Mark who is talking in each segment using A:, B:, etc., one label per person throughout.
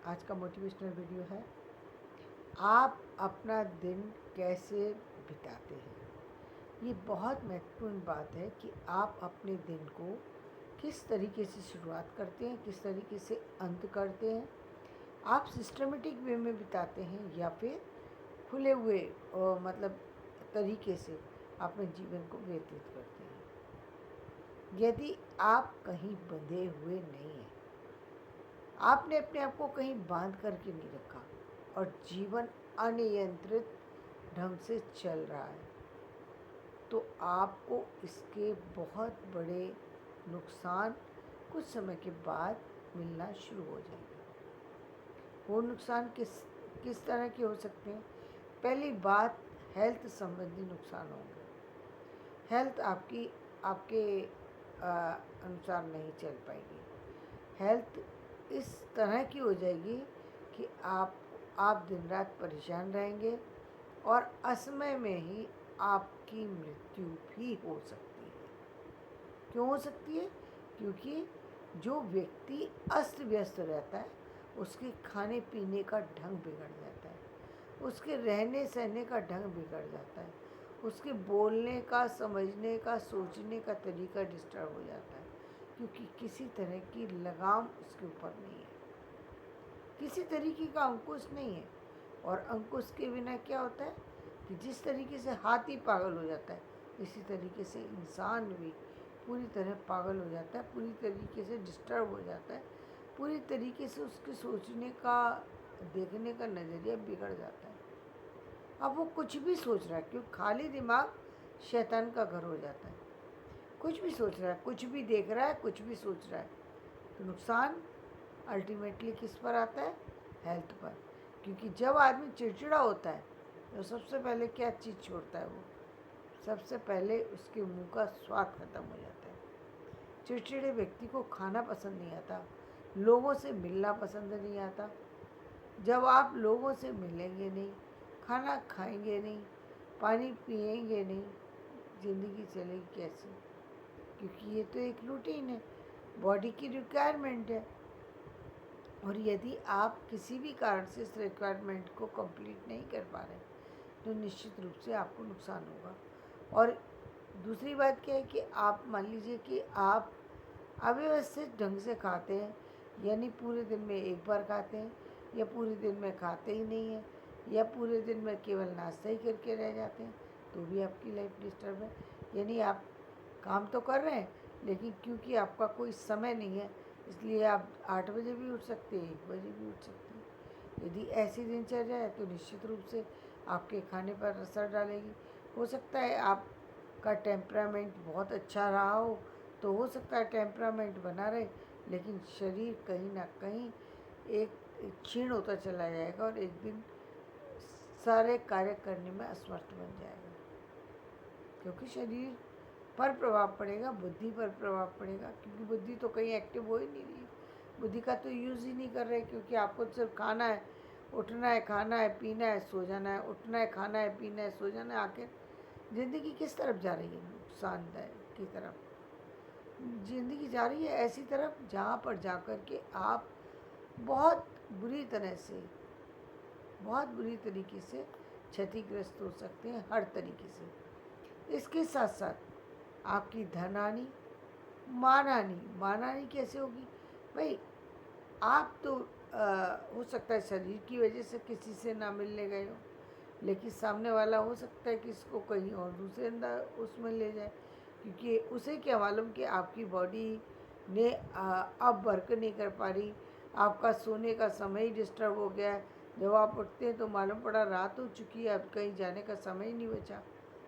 A: आज का motivational video है, आप अपना दिन कैसे बिताते हैं। ये बहुत महत्वपूर्ण बात है कि आप अपने दिन को किस तरीके से शुरुआत करते हैं, किस तरीके से अंत करते हैं। आप सिस्टमेटिक वे में बिताते हैं या फिर खुले हुए मतलब तरीके से अपने जीवन को व्यतीत करते हैं। यदि आप कहीं बंधे हुए नहीं हैं, आपने अपने आप को कहीं बांध करके नहीं रखा और जीवन अनियंत्रित ढंग से चल रहा है, तो आपको इसके बहुत बड़े नुकसान कुछ समय के बाद मिलना शुरू हो जाएंगे। वो नुकसान किस तरह के हो सकते हैं? पहली बात, हेल्थ संबंधी नुकसान होंगे। हेल्थ आपके अनुसार नहीं चल पाएगी। हेल्थ इस तरह की हो जाएगी कि आप दिन रात परेशान रहेंगे और असमय में ही आपकी मृत्यु भी हो सकती है। क्यों हो सकती है? क्योंकि जो व्यक्ति अस्त व्यस्त रहता है, उसके खाने पीने का ढंग बिगड़ जाता है, उसके रहने सहने का ढंग बिगड़ जाता है, उसके बोलने का, समझने का, सोचने का तरीका डिस्टर्ब हो जाता है, क्योंकि किसी तरह की लगाम उसके ऊपर नहीं है, किसी तरीके का अंकुश नहीं है। और अंकुश के बिना क्या होता है कि जिस तरीके से हाथी पागल हो जाता है, इसी तरीके से इंसान भी पूरी तरह पागल हो जाता है, पूरी तरीके से डिस्टर्ब हो जाता है, पूरी तरीके से उसके सोचने का, देखने का नज़रिया बिगड़ जाता है। अब वो कुछ भी सोच रहा है, क्योंकि खाली दिमाग शैतान का घर हो जाता है। कुछ भी सोच रहा है, कुछ भी देख रहा है, कुछ भी सोच रहा है, तो नुकसान अल्टीमेटली किस पर आता है? हेल्थ पर। क्योंकि जब आदमी चिड़चिड़ा होता है तो सबसे पहले क्या चीज़ छोड़ता है? वो सबसे पहले उसके मुंह का स्वाद खत्म हो जाता है। चिड़चिड़े व्यक्ति को खाना पसंद नहीं आता, लोगों से मिलना पसंद नहीं आता। जब आप लोगों से मिलेंगे नहीं, खाना खाएंगे नहीं, पानी पिएंगे नहीं, ज़िंदगी चलेगी कैसे? क्योंकि ये तो एक रूटीन है, बॉडी की रिक्वायरमेंट है। और यदि आप किसी भी कारण से इस रिक्वायरमेंट को कंप्लीट नहीं कर पा रहे, तो निश्चित रूप से आपको नुकसान होगा। और दूसरी बात क्या है कि आप मान लीजिए कि आप अव्यवस्थित ढंग से खाते हैं, यानी पूरे दिन में एक बार खाते हैं, या पूरे दिन में खाते ही नहीं हैं, या पूरे दिन में केवल नाश्ता ही करके रह जाते हैं, तो भी आपकी लाइफ डिस्टर्ब है। यानी आप काम तो कर रहे हैं, लेकिन क्योंकि आपका कोई समय नहीं है, इसलिए आप 8 बजे भी उठ सकते हैं, 1 बजे भी उठ सकते हैं। यदि ऐसी दिनचर्या है तो निश्चित रूप से आपके खाने पर असर डालेगी। हो सकता है आपका टेम्परामेंट बहुत अच्छा रहा हो, तो हो सकता है टेम्परामेंट बना रहे, लेकिन शरीर कहीं ना कहीं एक क्षीण होता चला जाएगा और एक दिन सारे कार्य करने में असमर्थ बन जाएगा। क्योंकि शरीर पर प्रभाव पड़ेगा, बुद्धि पर प्रभाव पड़ेगा, क्योंकि बुद्धि तो कहीं एक्टिव हो ही नहीं रही है, बुद्धि का तो यूज़ ही नहीं कर रहे, क्योंकि आपको सिर्फ खाना है, उठना है, खाना है, पीना है, सो जाना है, उठना है, खाना है, पीना है, सो जाना है। आखिर ज़िंदगी किस तरफ जा रही है? नुकसानदायक की तरफ ज़िंदगी जा रही है, ऐसी तरफ जहाँ पर जा कर के आप बहुत बुरी तरह से, बहुत बुरी तरीके से क्षतिग्रस्त हो सकते हैं, हर तरीके से। इसके साथ साथ आपकी धनहानि, मानहानि कैसे होगी? भाई, आप तो हो सकता है शरीर की वजह से किसी से ना मिलने गए हो, लेकिन सामने वाला हो सकता है कि इसको कहीं और दूसरे अंदर उसमें ले जाए, क्योंकि उसे क्या मालूम कि आपकी बॉडी ने अब वर्क नहीं कर पा रही, आपका सोने का समय ही डिस्टर्ब हो गया है। जब आप उठते हैं तो मालूम पड़ा रात हो चुकी है, अब कहीं जाने का समय ही नहीं बचा,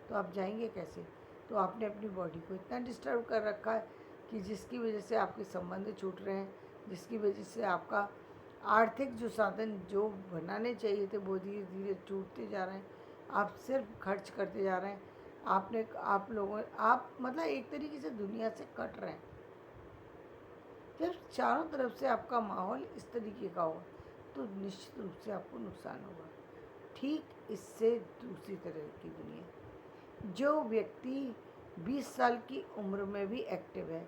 A: तो आप जाएंगे कैसे? तो आपने अपनी बॉडी को इतना डिस्टर्ब कर रखा है कि जिसकी वजह से आपके संबंध छूट रहे हैं, जिसकी वजह से आपका आर्थिक जो साधन जो बनाने चाहिए थे वो धीरे धीरे टूटते जा रहे हैं। आप सिर्फ खर्च करते जा रहे हैं। आप मतलब एक तरीके से दुनिया से कट रहे हैं। जब चारों तरफ से आपका माहौल इस तरीके का हो, तो निश्चित रूप से आपको नुकसान होगा। ठीक इससे दूसरी तरह की दुनिया, जो व्यक्ति 20 साल की उम्र में भी एक्टिव है,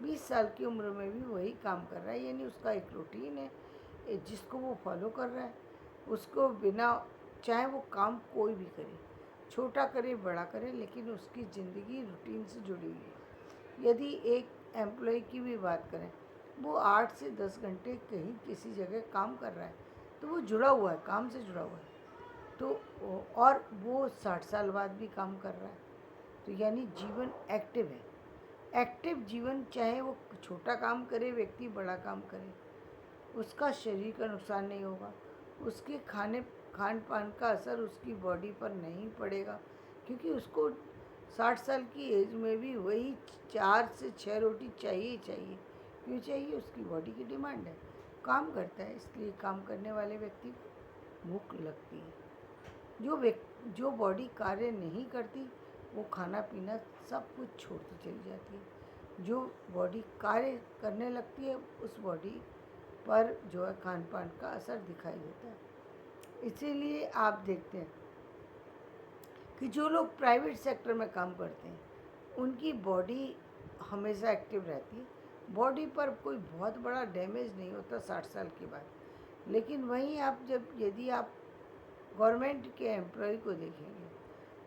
A: 20 साल की उम्र में भी वही काम कर रहा है, यानी उसका एक रूटीन है, जिसको वो फॉलो कर रहा है उसको बिना, चाहे वो काम कोई भी करे, छोटा करे बड़ा करे, लेकिन उसकी ज़िंदगी रूटीन से जुड़ी हुई है। यदि एक एम्प्लॉय की भी बात करें, वो 8 से 10 घंटे कहीं किसी जगह काम कर रहा है तो वो जुड़ा हुआ है, काम से जुड़ा हुआ है। तो और वो 60 साल बाद भी काम कर रहा है, तो यानी जीवन एक्टिव है। एक्टिव जीवन, चाहे वो छोटा काम करे व्यक्ति, बड़ा काम करे, उसका शरीर का नुकसान नहीं होगा, उसके खान पान का असर उसकी बॉडी पर नहीं पड़ेगा, क्योंकि उसको 60 साल की एज में भी वही 4 से 6 रोटी चाहिए ही चाहिए। क्यों चाहिए? उसकी बॉडी की डिमांड है, काम करता है, इसलिए काम करने वाले व्यक्ति को भूख लगती है। जो बॉडी कार्य नहीं करती वो खाना पीना सब कुछ छोड़ती चली जाती है। जो बॉडी कार्य करने लगती है उस बॉडी पर जो है खान पान का असर दिखाई देता है। इसीलिए आप देखते हैं कि जो लोग प्राइवेट सेक्टर में काम करते हैं उनकी बॉडी हमेशा एक्टिव रहती है, बॉडी पर कोई बहुत बड़ा डैमेज नहीं होता 60 साल के बाद। लेकिन वहीं यदि आप गवर्नमेंट के एम्प्लॉय को देखेंगे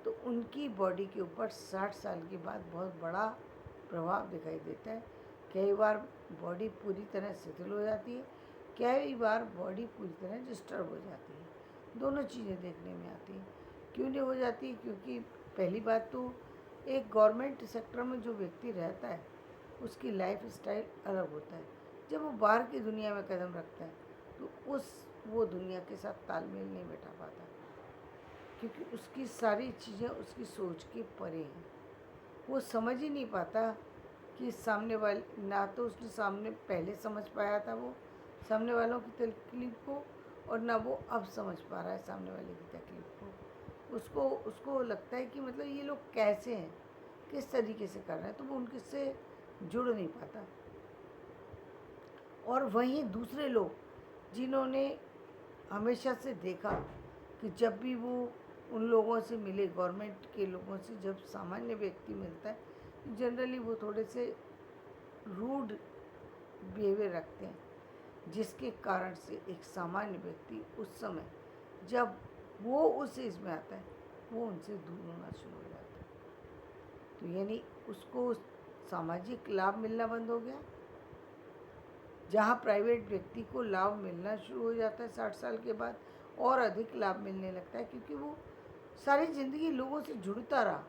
A: तो उनकी बॉडी के ऊपर 60 साल के बाद बहुत बड़ा प्रभाव दिखाई देता है। कई बार बॉडी पूरी तरह शिथिल हो जाती है, कई बार बॉडी पूरी तरह डिस्टर्ब हो जाती है। दोनों चीज़ें देखने में आती हैं। क्यों नहीं हो जाती? क्योंकि पहली बात तो एक गवर्नमेंट सेक्टर में जो व्यक्ति रहता है उसकी लाइफ स्टाइल अलग होता है। जब वो बाहर की दुनिया में कदम रखता है तो वो दुनिया के साथ तालमेल नहीं बैठा पाता, क्योंकि उसकी सारी चीज़ें उसकी सोच के परे हैं। वो समझ ही नहीं पाता कि सामने वाले, ना तो उसने सामने पहले समझ पाया था वो सामने वालों की तकलीफ़ को, और ना वो अब समझ पा रहा है सामने वाले की तकलीफ़ को। उसको लगता है कि मतलब ये लोग कैसे हैं, किस तरीके से कर रहे हैं, तो वो उनके से जुड़ नहीं पाता। और वहीं दूसरे लोग जिन्होंने हमेशा से देखा कि जब भी वो उन लोगों से मिले, गवर्नमेंट के लोगों से जब सामान्य व्यक्ति मिलता है, जनरली वो थोड़े से रूड बिहेवियर रखते हैं, जिसके कारण से एक सामान्य व्यक्ति उस समय जब वो उस एज में आता है वो उनसे दूर होना शुरू हो जाता है। तो यानी उसको सामाजिक लाभ मिलना बंद हो गया। जहाँ प्राइवेट व्यक्ति को लाभ मिलना शुरू हो जाता है 60 साल के बाद, और अधिक लाभ मिलने लगता है, क्योंकि वो सारी ज़िंदगी लोगों से जुड़ता रहा,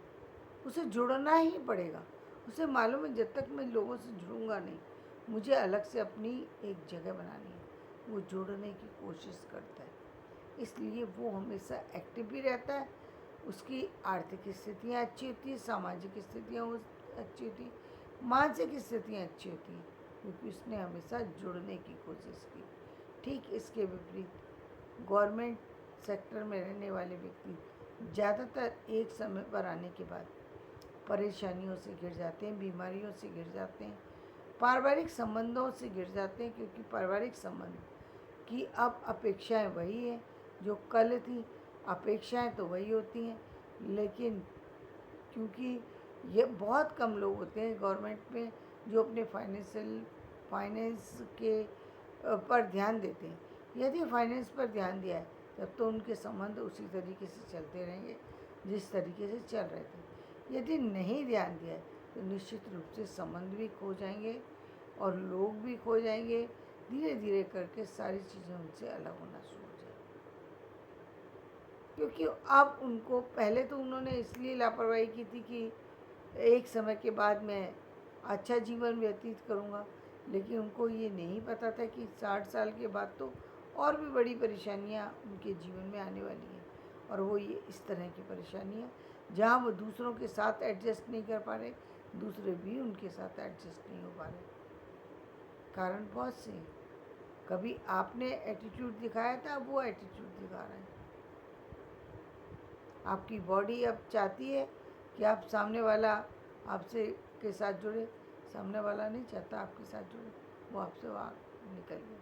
A: उसे जुड़ना ही पड़ेगा। उसे मालूम है जब तक मैं लोगों से जुड़ूंगा नहीं, मुझे अलग से अपनी एक जगह बनानी है। वो जुड़ने की कोशिश करता है, इसलिए वो हमेशा एक्टिव भी रहता है। उसकी आर्थिक स्थितियाँ अच्छी होती हैं, सामाजिक स्थितियाँ अच्छी होती हैं, मानसिक स्थितियाँ अच्छी होती हैं, क्योंकि उसने हमेशा जुड़ने की कोशिश की। ठीक इसके विपरीत गवर्नमेंट सेक्टर में रहने वाले व्यक्ति ज़्यादातर एक समय पर आने के बाद परेशानियों से घिर जाते हैं, बीमारियों से घिर जाते हैं, पारिवारिक संबंधों से घिर जाते हैं, क्योंकि पारिवारिक संबंध की अब अपेक्षाएं वही हैं जो कल थी। अपेक्षाएं तो वही होती हैं, लेकिन क्योंकि ये बहुत कम लोग होते हैं गवर्नमेंट में जो अपने फाइनेंस के पर ध्यान देते हैं। यदि फाइनेंस पर ध्यान दिया है तब तो उनके संबंध उसी तरीके से चलते रहेंगे जिस तरीके से चल रहे थे। यदि नहीं ध्यान दिया है तो निश्चित रूप से संबंध भी खो जाएंगे और लोग भी खो जाएंगे। धीरे धीरे करके सारी चीज़ें उनसे अलग होना शुरू हो जाएंगी, क्योंकि अब उनको, पहले तो उन्होंने इसलिए लापरवाही की थी कि एक समय के बाद मैं अच्छा जीवन व्यतीत करूँगा, लेकिन उनको ये नहीं पता था कि 60 साल के बाद तो और भी बड़ी परेशानियाँ उनके जीवन में आने वाली हैं। और वो ये इस तरह की परेशानियाँ जहाँ वो दूसरों के साथ एडजस्ट नहीं कर पा रहे, दूसरे भी उनके साथ एडजस्ट नहीं हो पा रहे। कारण बहुत से हैं। कभी आपने एटीट्यूड दिखाया था, अब वो एटीट्यूड दिखा रहे हैं। आपकी बॉडी अब चाहती है कि आप सामने वाला आपसे के साथ जुड़े, सामने वाला नहीं चाहता आपके साथ जुड़े, वो आपसे आगे निकल गया।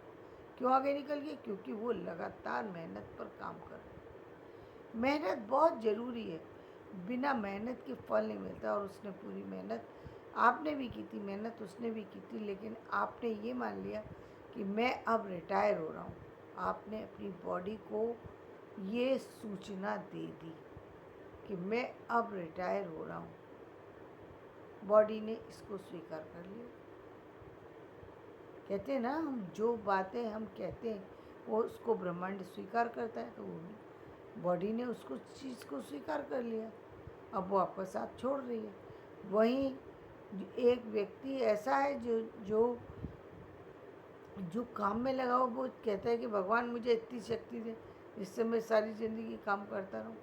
A: क्यों आगे निकल गया? क्योंकि वो लगातार मेहनत पर काम कर रहे हैं। मेहनत बहुत ज़रूरी है, बिना मेहनत के फल नहीं मिलता। और उसने पूरी मेहनत, आपने भी की थी मेहनत, उसने भी की थी, लेकिन आपने ये मान लिया कि मैं अब रिटायर हो रहा हूँ। आपने अपनी बॉडी को ये सूचना दे दी कि मैं अब रिटायर हो रहा हूँ। बॉडी ने इसको स्वीकार कर लिया। कहते हैं ना, हम जो बातें हम कहते हैं वो उसको ब्रह्मांड स्वीकार करता है, तो वो बॉडी ने उसको चीज़ को स्वीकार कर लिया। अब वो आपका साथ छोड़ रही है। वहीं एक व्यक्ति ऐसा है जो जो जो काम में लगा हो, वो कहता है कि भगवान मुझे इतनी शक्ति दे जिससे मैं सारी ज़िंदगी काम करता रहूं।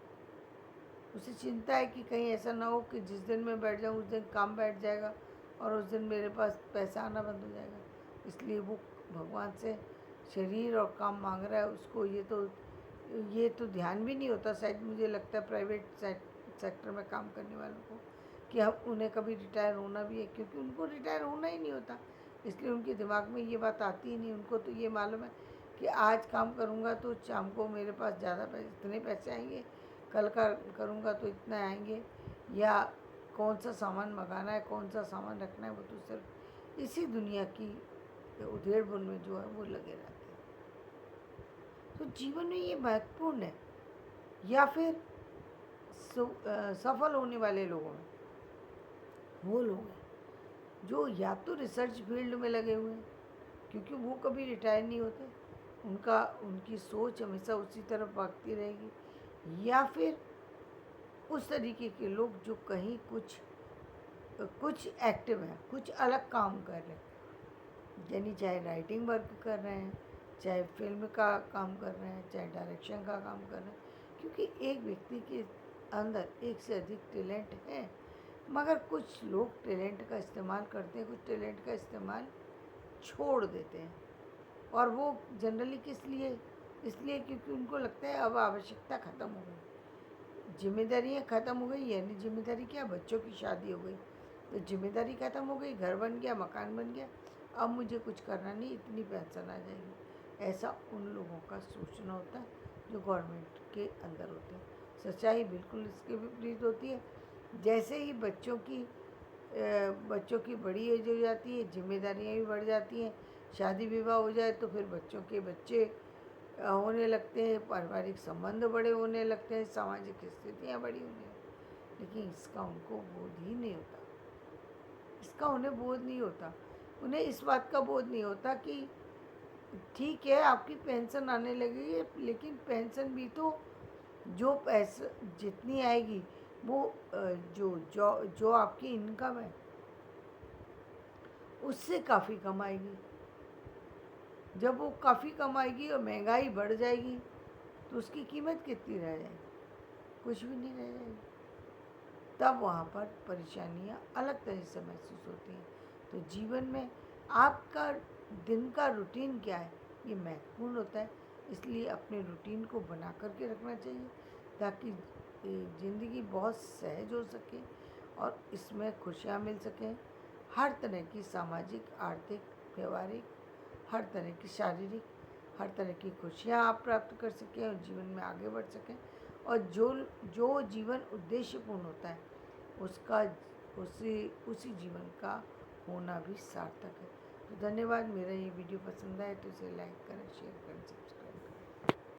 A: उसे चिंता है कि कहीं ऐसा ना हो कि जिस दिन मैं बैठ जाऊं उस दिन काम बैठ जाएगा और उस दिन मेरे पास पैसा आना बंद हो जाएगा। इसलिए वो भगवान से शरीर और काम मांग रहा है। उसको ये तो ध्यान भी नहीं होता शायद, मुझे लगता है प्राइवेट सेक्टर में काम करने वालों को, कि हम उन्हें कभी रिटायर होना भी है, क्योंकि उनको रिटायर होना ही नहीं होता। इसलिए उनके दिमाग में ये बात आती ही नहीं। उनको तो ये मालूम है कि आज काम करूँगा तो शाम को मेरे पास ज़्यादा पैसे, इतने पैसे आएंगे, कल का करूँगा तो इतना आएंगे, या कौन सा सामान मंगाना है, कौन सा सामान रखना है, वो तो सिर्फ इसी दुनिया की उधेड़-बुन में जो है वो लगे रहते हैं। तो जीवन में ये महत्वपूर्ण है। या फिर सफल होने वाले लोगों में वो लोग हैं जो या तो रिसर्च फील्ड में लगे हुए हैं, क्योंकि वो कभी रिटायर नहीं होते, उनकी सोच हमेशा उसी तरफ भागती रहेगी। या फिर उस तरीके के लोग जो कहीं कुछ एक्टिव हैं, कुछ अलग काम कर रहे हैं, यानी चाहे राइटिंग वर्क कर रहे हैं, चाहे फिल्म का काम कर रहे हैं, चाहे डायरेक्शन का काम कर रहे हैं। क्योंकि एक व्यक्ति के अंदर एक से अधिक टैलेंट है, मगर कुछ लोग टैलेंट का इस्तेमाल करते हैं, कुछ टैलेंट का इस्तेमाल छोड़ देते हैं। और वो जनरली किस लिए? इसलिए क्योंकि उनको लगता है अब आवश्यकता ख़त्म हो गई, जिम्मेदारियाँ ख़त्म हो गई। यानी जिम्मेदारी क्या? बच्चों की शादी हो गई तो जिम्मेदारी ख़त्म हो गई, घर बन गया, मकान बन गया, अब मुझे कुछ करना नहीं, इतनी पेंशन आ जाएगी। ऐसा उन लोगों का सोचना होता है जो गवर्नमेंट के अंदर होते हैं। सच्चाई बिल्कुल इसके विपरीत होती है। जैसे ही बच्चों की बड़ी एज हो जाती है, जिम्मेदारियाँ भी बढ़ जाती हैं, शादी विवाह हो जाए तो फिर बच्चों के बच्चे होने लगते हैं, पारिवारिक संबंध बड़े होने लगते हैं, सामाजिक स्थितियाँ बड़ी होने लगती हैं। लेकिन इसका उनको बोध ही नहीं होता। इसका उन्हें बोध नहीं होता। उन्हें इस बात का बोध नहीं होता कि ठीक है आपकी पेंशन आने लगेगी, लेकिन पेंशन भी तो जो पैसा जितनी आएगी वो जो आपकी इनकम है उससे काफ़ी कम आएगी। जब वो काफ़ी कम आएगी और महंगाई बढ़ जाएगी तो उसकी कीमत कितनी रह जाएगी? कुछ भी नहीं रह जाएगी। तब वहाँ पर परेशानियाँ अलग तरह से महसूस होती हैं। तो जीवन में आपका दिन का रूटीन क्या है, ये महत्वपूर्ण होता है। इसलिए अपने रूटीन को बना करके रखना चाहिए ताकि ज़िंदगी बहुत सहज हो सके और इसमें खुशियाँ मिल सकें। हर तरह की सामाजिक, आर्थिक, व्यवहारिक, हर तरह की शारीरिक, हर तरह की खुशियाँ आप प्राप्त कर सकें और जीवन में आगे बढ़ सकें। और जो जीवन उद्देश्यपूर्ण होता है उसका उसी जीवन का होना भी सार्थक है। तो धन्यवाद। मेरा ये वीडियो पसंद आए तो इसे लाइक करें, शेयर करें, सब्सक्राइब